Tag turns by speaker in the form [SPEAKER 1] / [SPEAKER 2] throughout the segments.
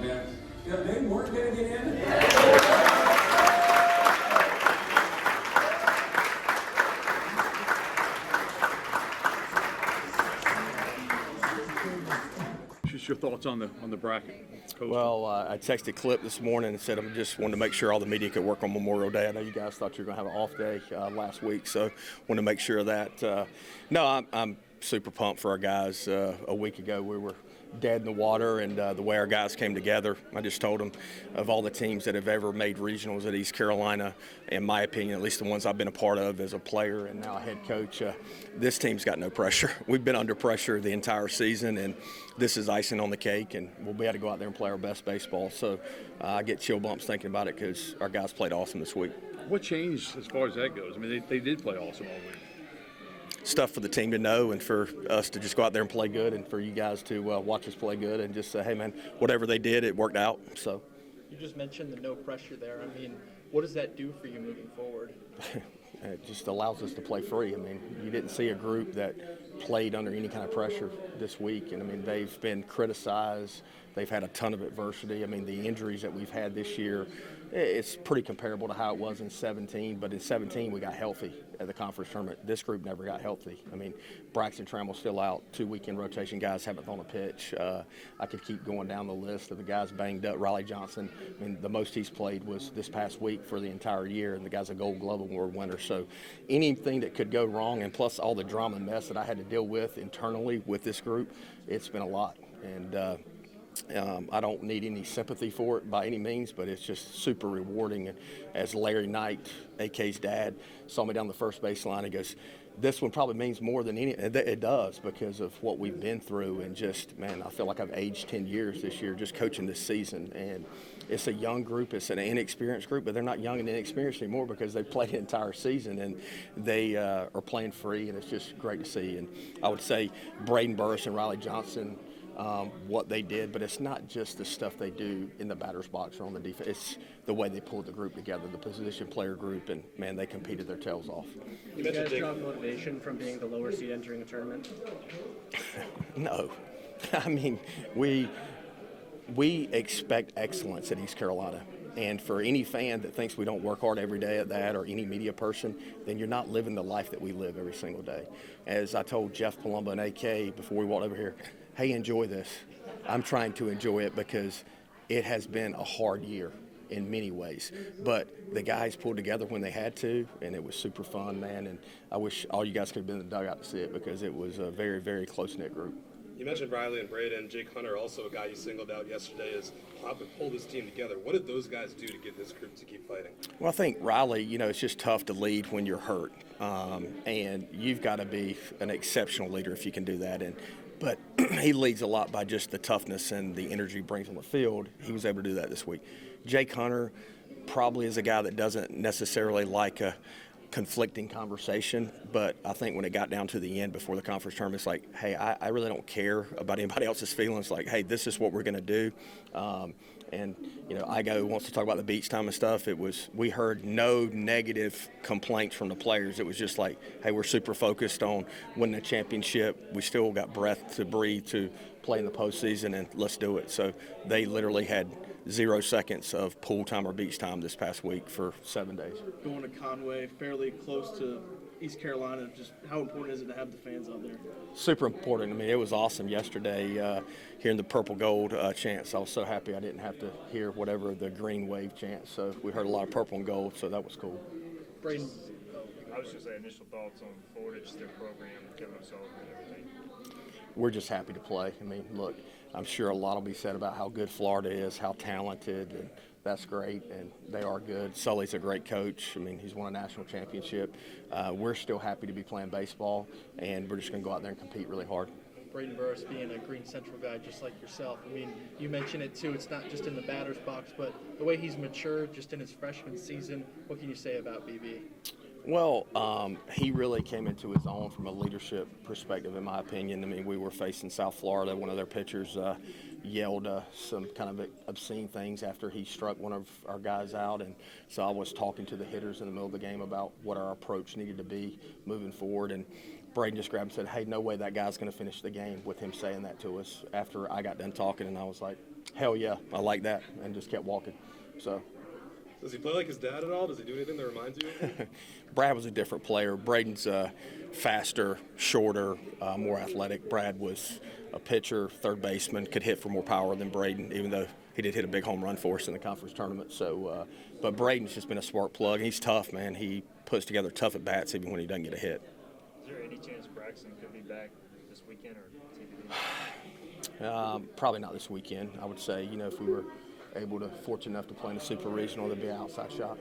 [SPEAKER 1] man. Yeah, they weren't going to get in.
[SPEAKER 2] Just your thoughts on the bracket. Coach.
[SPEAKER 3] Well, I texted Clip this morning and said I just wanted to make sure all the media could work on Memorial Day. I know you guys thought you were going to have an off day last week, so wanted to make sure of that. No, I'm super pumped for our guys. A week ago we were dead in the water, and the way our guys came together, I just told them of all the teams that have ever made regionals at East Carolina, in my opinion, at least the ones I've been a part of as a player and now a head coach, this team's got no pressure. We've been under pressure the entire season, and this is icing on the cake, and we'll be able to go out there and play our best baseball. So I get chill bumps thinking about it because our guys played awesome this week.
[SPEAKER 2] What changed as far as that goes? I mean, they did play awesome all week.
[SPEAKER 3] Stuff for the team to know and for us to just go out there and play good, and for you guys to watch us play good and just say, hey, man, whatever they did, it worked out. So
[SPEAKER 4] you just mentioned the no pressure there. I mean, what does that do for you moving forward?
[SPEAKER 3] It just allows us to play free. I mean, you didn't see a group that played under any kind of pressure this week. And, I mean, they've been criticized. They've had a ton of adversity. I mean, the injuries that we've had this year, it's pretty comparable to how it was in 17. But in 17, we got healthy at the conference tournament. This group never got healthy. I mean, Braxton Trammell's still out. 2 weekend rotation guys haven't thrown a pitch. I could keep going down the list of the guys banged up. Riley Johnson, I mean, the most he's played was this past week for the entire year, and the guy's a Gold Glove Award winner. So anything that could go wrong, and plus all the drama and mess that I had to deal with internally with this group, it's been a lot. And I don't need any sympathy for it by any means, but it's just super rewarding. And as Larry Knight, AK's dad, saw me down the first baseline, he goes, this one probably means more than any. It does, because of what we've been through, and just, man, I feel like I've aged 10 years this year just coaching this season. And it's a young group, it's an inexperienced group, but they're not young and inexperienced anymore because they played the entire season, and they are playing free, and it's just great to see. And I would say Braden Burris and Riley Johnson, what they did, but it's not just the stuff they do in the batter's box or on the defense. It's the way they pulled the group together, the position player group, and, man, they competed their tails off.
[SPEAKER 4] You guys draw motivation from being the lower seed entering a tournament?
[SPEAKER 3] No. I mean, we expect excellence at East Carolina. And for any fan that thinks we don't work hard every day at that, or any media person, then you're not living the life that we live every single day. As I told Jeff Palumbo and AK before we walked over here, hey, enjoy this. I'm trying to enjoy it because it has been a hard year in many ways. But the guys pulled together when they had to, and it was super fun, man. And I wish all you guys could have been in the dugout to see it, because it was a very, very close-knit group.
[SPEAKER 5] You mentioned Riley and Braden. Jake Hunter, also a guy you singled out yesterday, as helping pull this team together. What did those guys do to get this group to keep fighting?
[SPEAKER 3] Well, I think Riley, it's just tough to lead when you're hurt. And you've got to be an exceptional leader if you can do that. But he leads a lot by just the toughness and the energy he brings on the field. He was able to do that this week. Jake Hunter probably is a guy that doesn't necessarily like a conflicting conversation, but I think when it got down to the end before the conference tournament, it's like, hey, I really don't care about anybody else's feelings. Like, hey, this is what we're going to do. And, Igo wants to talk about the beach time and stuff. We heard no negative complaints from the players. It was just like, hey, we're super focused on winning a championship. We still got breath to breathe to play in the postseason, and let's do it. So they literally had 0 seconds of pool time or beach time this past week for 7 days.
[SPEAKER 4] Going to Conway, fairly close to East Carolina, just how important is it to have the fans out there?
[SPEAKER 3] Super important. I mean, it was awesome yesterday hearing the purple gold chants. I was so happy I didn't have to hear whatever the green wave chants. So we heard a lot of purple and gold, so that was cool.
[SPEAKER 4] Braden.
[SPEAKER 6] I was just saying, initial thoughts on Florida, just their program, Kevin O'Sullivan and everything.
[SPEAKER 3] We're just happy to play. I mean, look, I'm sure a lot will be said about how good Florida is, how talented, and that's great, and they are good. Sully's a great coach. I mean, he's won a national championship. We're still happy to be playing baseball, and we're just going to go out there and compete really hard.
[SPEAKER 4] Braden Burris being a Green Central guy just like yourself, I mean, you mentioned it too, it's not just in the batter's box, but the way he's matured just in his freshman season, what can you say about BB?
[SPEAKER 3] Well, he really came into his own from a leadership perspective, in my opinion. I mean, we were facing South Florida. One of their pitchers yelled some kind of obscene things after he struck one of our guys out. And so I was talking to the hitters in the middle of the game about what our approach needed to be moving forward. And Braden just grabbed and said, hey, no way that guy's going to finish the game, with him saying that to us after I got done talking. And I was like, hell yeah, I like that, and just kept walking. So.
[SPEAKER 5] Does he play like his dad at all? Does he do anything that reminds you of him?
[SPEAKER 3] Brad was a different player. Braden's faster, shorter, more athletic. Brad was a pitcher, third baseman, could hit for more power than Braden, even though he did hit a big home run for us in the conference tournament. So, but Braden's just been a smart plug. He's tough, man. He puts together tough at bats even when he doesn't get a hit.
[SPEAKER 6] Is there any chance Braxton could be back this weekend or TBD?
[SPEAKER 3] Probably not this weekend. I would say, if we were fortunate enough to play in the Super Regional, there'd be an outside shot.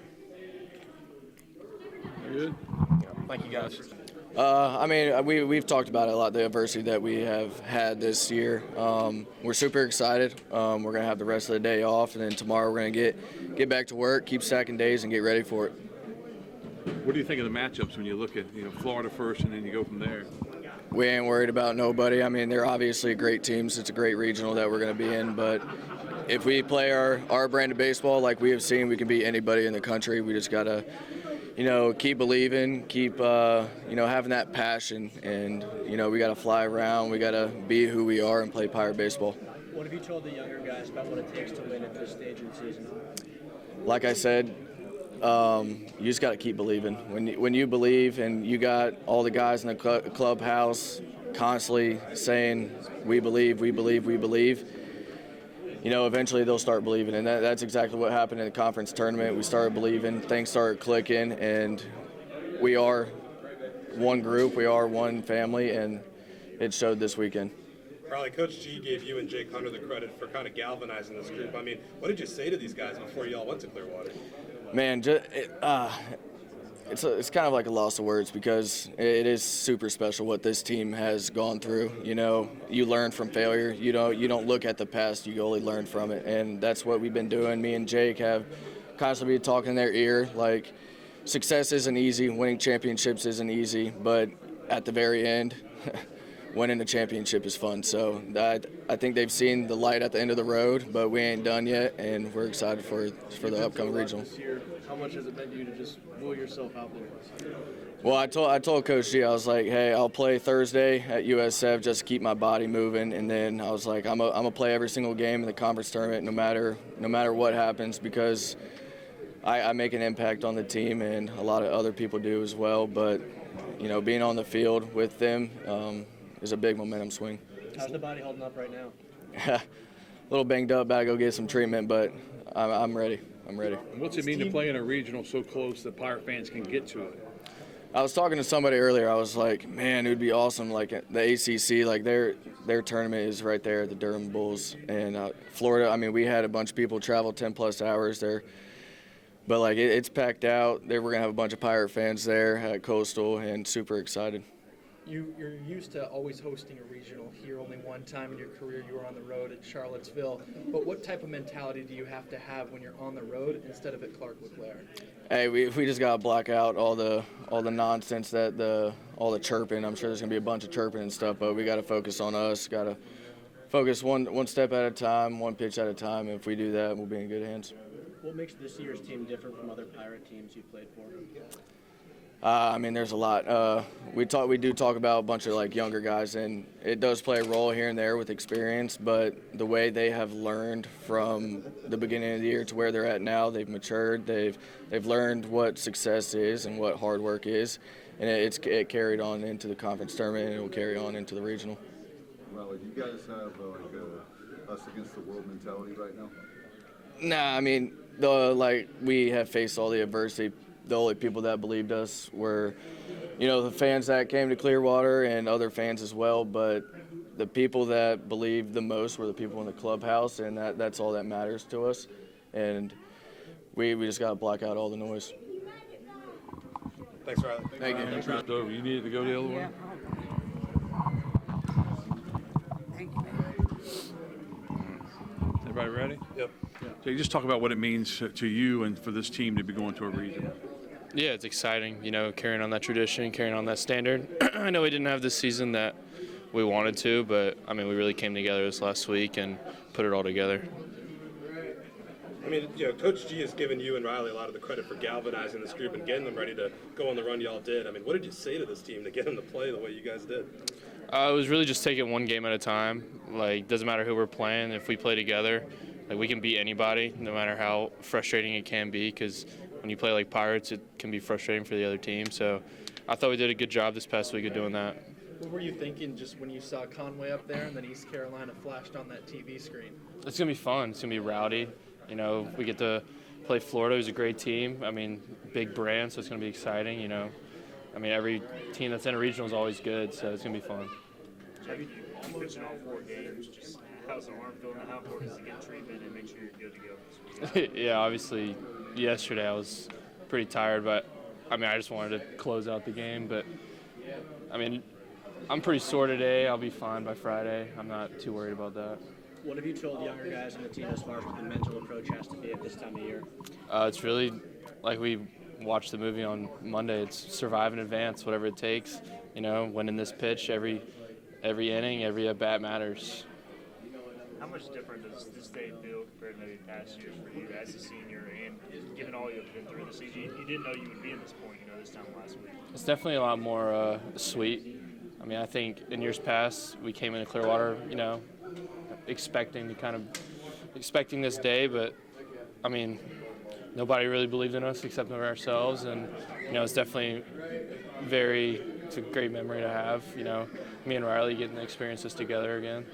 [SPEAKER 2] Good.
[SPEAKER 3] Yeah, thank you, guys.
[SPEAKER 7] We've talked about it a lot, the adversity that we have had this year. We're super excited. We're going to have the rest of the day off, and then tomorrow we're going to get back to work, keep stacking days, and get ready for it.
[SPEAKER 2] What do you think of the matchups when you look at Florida first and then you go from there?
[SPEAKER 7] We ain't worried about nobody. They're obviously great teams. It's a great regional that we're going to be in, but if we play our brand of baseball like we have seen, we can beat anybody in the country. We just got to, keep believing, keep, having that passion, and, we got to fly around. We got to be who we are and play Pirate baseball.
[SPEAKER 8] What have you told the younger guys about what it takes to win at this stage in the season?
[SPEAKER 7] Like I said, you just got to keep believing. When you believe, and you got all the guys in the clubhouse constantly saying, we believe, we believe, we believe, eventually they'll start believing. And that's exactly what happened in the conference tournament. We started believing, things started clicking, and we are one group, we are one family, and it showed this weekend.
[SPEAKER 5] Probably Coach G gave you and Jake Hunter the credit for kind of galvanizing this group. What did you say to these guys before you all went to Clearwater?
[SPEAKER 7] Man, it's kind of like a loss of words, because it is super special what this team has gone through. You learn from failure. You don't look at the past. You only learn from it, and that's what we've been doing. Me and Jake have constantly been talking in their ear. Like, success isn't easy. Winning championships isn't easy, but at the very end, winning the championship is fun. So I think they've seen the light at the end of the road, but we ain't done yet, and we're excited for the upcoming regional.
[SPEAKER 8] This year, how much has it meant to you to just will yourself out there?
[SPEAKER 7] Well, I told Coach G, I was like, hey, I'll play Thursday at USF just to keep my body moving, and then I was like, I'm gonna play every single game in the conference tournament, no matter what happens, because I make an impact on the team, and a lot of other people do as well. But being on the field with them is a big momentum swing.
[SPEAKER 8] How's the body holding up right now?
[SPEAKER 7] A little banged up, gotta go get some treatment, but I'm ready.
[SPEAKER 2] What's it mean to play in a regional so close that Pirate fans can get to it?
[SPEAKER 7] I was talking to somebody earlier. I was like, man, it would be awesome. Like the ACC, like their tournament is right there at the Durham Bulls, and Florida. We had a bunch of people travel 10+ hours there, but like it's packed out. We're gonna have a bunch of Pirate fans there at Coastal, and super excited.
[SPEAKER 4] You're used to always hosting a regional here. Only one time in your career you were on the road at Charlottesville. But what type of mentality do you have to have when you're on the road instead of at Clark LeClaire?
[SPEAKER 7] Hey, we just gotta block out all the nonsense, all the chirping. I'm sure there's gonna be a bunch of chirping and stuff, but we gotta focus on us. Gotta focus one step at a time, one pitch at a time. And if we do that, we'll be in good hands.
[SPEAKER 8] What makes this year's team different from other Pirate teams you've played for?
[SPEAKER 7] There's a lot. We do talk about a bunch of like younger guys, and it does play a role here and there with experience. But the way they have learned from the beginning of the year to where they're at now, they've matured. They've learned what success is and what hard work is, and it carried on into the conference tournament, and it will carry on into the regional.
[SPEAKER 9] Well, do you guys have us against the world mentality right now?
[SPEAKER 7] Nah, we have faced all the adversity. The only people that believed us were, the fans that came to Clearwater and other fans as well. But the people that believed the most were the people in the clubhouse, and that's all that matters to us. And we just got to block out all the noise.
[SPEAKER 5] Thanks, Riley.
[SPEAKER 7] Thank you.
[SPEAKER 2] It's over. You needed to go the other way? Everybody ready?
[SPEAKER 5] Yep.
[SPEAKER 2] So you just talk about what it means to you and for this team to be going to a regional.
[SPEAKER 10] Yeah, it's exciting, carrying on that tradition, carrying on that standard. I know we didn't have this season that we wanted to, but, we really came together this last week and put it all together.
[SPEAKER 5] Coach G has given you and Riley a lot of the credit for galvanizing this group and getting them ready to go on the run y'all did. What did you say to this team to get them to play the way you guys did?
[SPEAKER 10] It was really just taking one game at a time. Doesn't matter who we're playing. If we play together, like we can beat anybody, no matter how frustrating it can be. Because when you play like Pirates, it can be frustrating for the other team. So I thought we did a good job this past week of doing that.
[SPEAKER 4] What were you thinking just when you saw Conway up there and then East Carolina flashed on that TV screen?
[SPEAKER 10] It's gonna be fun. It's gonna be rowdy. You know, we get to play Florida, who's a great team. I mean, big brand, so it's gonna be exciting. You know, I mean, every team that's in a regional is always good, so it's gonna be fun.
[SPEAKER 6] Have you pitching all 4 games? Just how's the arm feeling? How important is to get treatment and make sure you're good to go this week?
[SPEAKER 10] Yeah, obviously, yesterday I was pretty tired, but I mean, I just wanted to close out the game. But I mean, I'm pretty sore today. I'll be fine by Friday. I'm not too worried about that.
[SPEAKER 8] What have you told younger guys on the team as far as what the mental approach has to be at this time of year?
[SPEAKER 10] It's really like we watched the movie on Monday. It's survive in advance, whatever it takes. You know, winning this pitch, every inning, every at bat matters.
[SPEAKER 6] How much different does this day feel compared to maybe past years for you as a senior and given all you've been through this season? You didn't know you would be in this point, this time last week.
[SPEAKER 10] It's definitely a lot more sweet. I mean, I think in years past we came into Clearwater, expecting this day, but I mean, nobody really believed in us except for ourselves, and it's definitely it's a great memory to have. Me and Riley getting to experience this together again.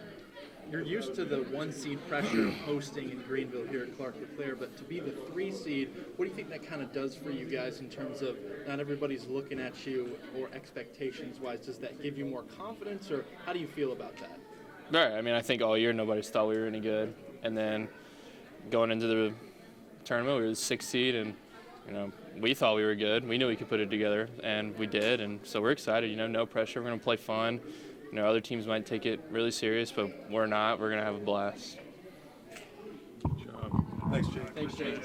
[SPEAKER 4] You're used to the 1 seed pressure of hosting in Greenville here at Clark LeClaire, but to be the 3 seed, what do you think that kind of does for you guys in terms of not everybody's looking at you or expectations-wise? Does that give you more confidence, or how do you feel about that?
[SPEAKER 10] Right. I mean, I think all year nobody's thought we were any good, and then going into the tournament, we were the 6th seed, and we thought we were good. We knew we could put it together, and we did, and so we're excited. No pressure. We're going to play fun. Other teams might take it really serious, but we're not. We're going to have a blast.
[SPEAKER 2] Good job.
[SPEAKER 5] Thanks, Jake.
[SPEAKER 4] Thanks, Jake.